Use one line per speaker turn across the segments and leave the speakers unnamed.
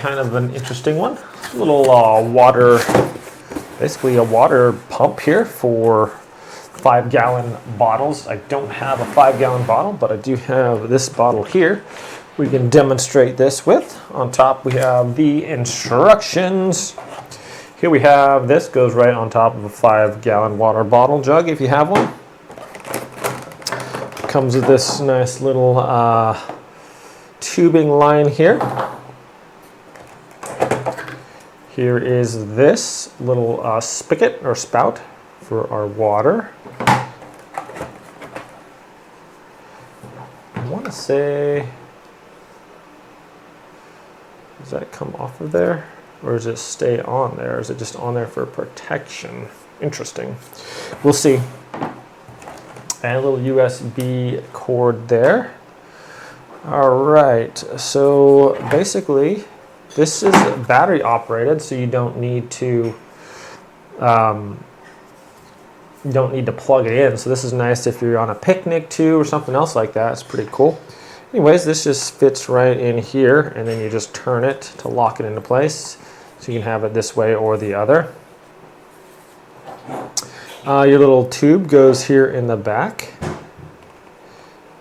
Kind of an interesting one. A little water, basically a water pump here for 5-gallon bottles. I don't have a 5-gallon bottle, but I do have this bottle here. We can demonstrate this with. On top we have the instructions. Here we have, this goes right on top of a 5-gallon water bottle jug if you have one. Comes with this nice little tubing line here. Here is this little spigot or spout for our water. I want to say, does that come off of there? Or does it stay on there? Is it just on there for protection? Interesting. We'll see. And a little USB cord there. All right, so basically this is battery operated, so you don't need to plug it in. So this is nice if you're on a picnic too or something else like that. It's pretty cool. Anyways, this just fits right in here, and then you just turn it to lock it into place. So you can have it this way or the other. Your little tube goes here in the back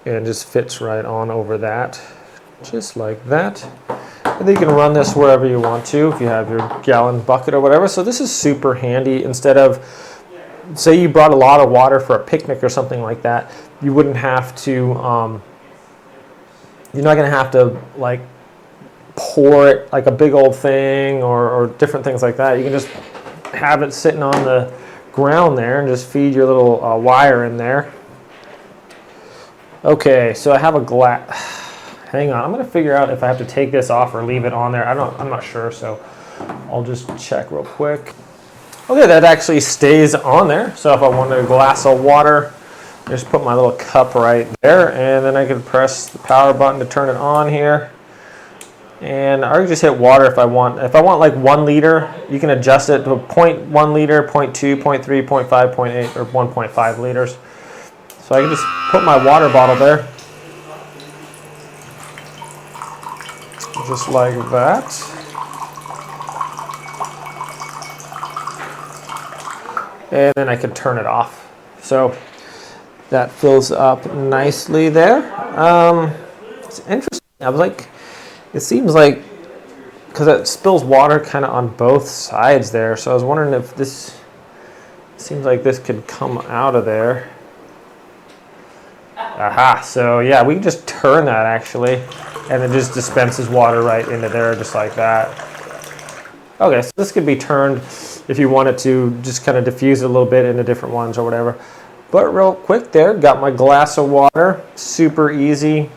and just fits right on over that, just like that. And then you can run this wherever you want to if you have your gallon bucket or whatever. So this is super handy. Instead of, say you brought a lot of water for a picnic or something like that, you wouldn't have to, you're not going to have to like pour it like a big old thing or different things like that. You can just have it sitting on the ground there and just feed your little wire in there. Okay, so I have a glass. Hang on, I'm going to figure out if I have to take this off or leave it on there. I'm not sure, so I'll just check real quick. Okay, that actually stays on there. So if I wanted a glass of water, just put my little cup right there, and then I can press the power button to turn it on here. And I can just hit water if I want. If I want like 1 liter, you can adjust it to 0.1 liter, 0.2, 0.3, 0.5, 0.8, or 1.5 liters. So I can just put my water bottle there. Just like that. And then I can turn it off. So that fills up nicely there. It's interesting. I was like, it seems like, because it spills water kind of on both sides there, so I was wondering if this, seems like this could come out of there. Aha, so yeah, we can just turn that actually, and it just dispenses water right into there just like that. Okay, so this could be turned if you wanted to just kind of diffuse it a little bit into different ones or whatever. But real quick there, got my glass of water, super easy.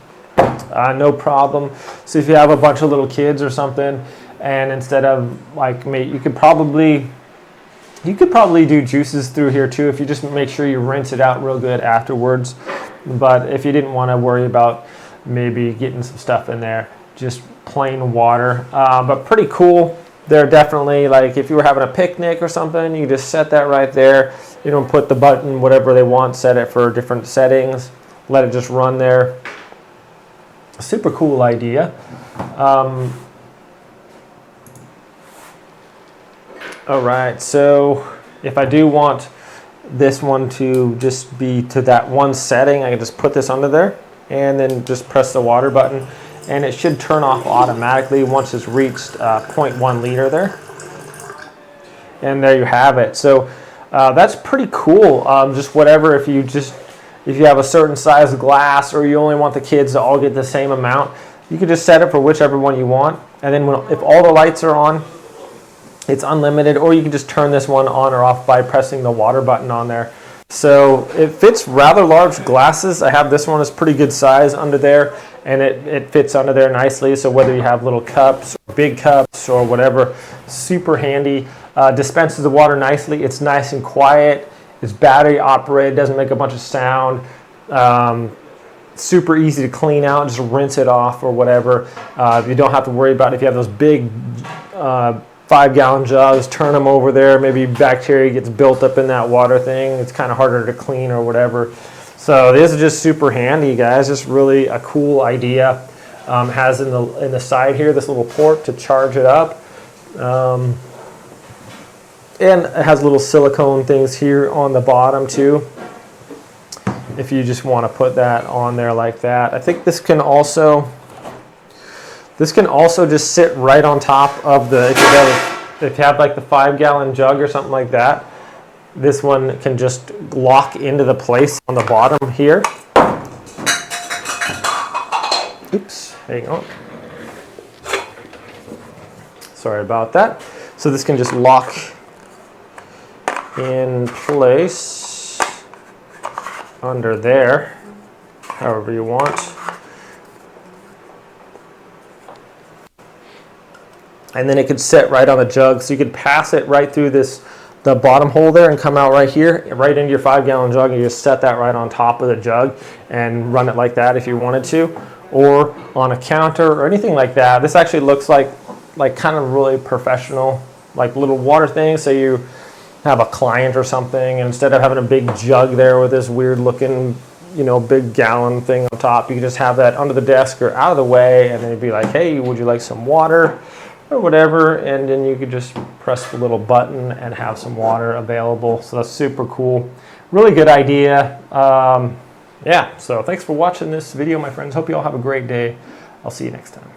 No problem. So if you have a bunch of little kids or something, and instead of like, you could probably do juices through here too if you just make sure you rinse it out real good afterwards. But if you didn't want to worry about maybe getting some stuff in there, just plain water. But pretty cool. They're definitely, like if you were having a picnic or something, you just set that right there. You don't put the button, whatever they want, set it for different settings, let it just run there. Super cool idea. All right, so if I do want this one to just be to that one setting, I can just put this under there and then just press the water button, and it should turn off automatically once it's reached 0.1 liter there. And there you have it. So that's pretty cool. Just whatever, if you have a certain size glass or you only want the kids to all get the same amount, you can just set it for whichever one you want. And then if all the lights are on, it's unlimited, or you can just turn this one on or off by pressing the water button on there. So it fits rather large glasses. I have this one, is pretty good size under there, and it fits under there nicely. So whether you have little cups, big cups, or whatever, super handy. Dispenses the water nicely. It's nice and quiet. It's battery operated, doesn't make a bunch of sound. Super easy to clean out, just rinse it off or whatever. You don't have to worry about if you have those big 5-gallon jugs, turn them over there. Maybe bacteria gets built up in that water thing. It's kind of harder to clean or whatever. So this is just super handy, guys. Just really a cool idea. Has in the side here this little port to charge it up. And it has little silicone things here on the bottom too, if you just want to put that on there like that. I think this can also just sit right on top of the, if you have like the 5-gallon jug or something like that, this one can just lock into the place on the bottom here. Oops, hang on. Sorry about that. So this can just lock in place under there, however you want. And then it could sit right on the jug, so you could pass it right through the bottom hole there and come out right here, right into your 5-gallon jug, and you just set that right on top of the jug and run it like that if you wanted to, or on a counter or anything like that. This actually looks like kind of really professional, like little water thing. So you have a client or something, and instead of having a big jug there with this weird looking, big gallon thing on top, you can just have that under the desk or out of the way, and then you'd be like, hey, would you like some water or whatever, and then you could just press the little button and have some water available. So that's super cool. Really good idea. Yeah, so thanks for watching this video, my friends. Hope you all have a great day. I'll see you next time.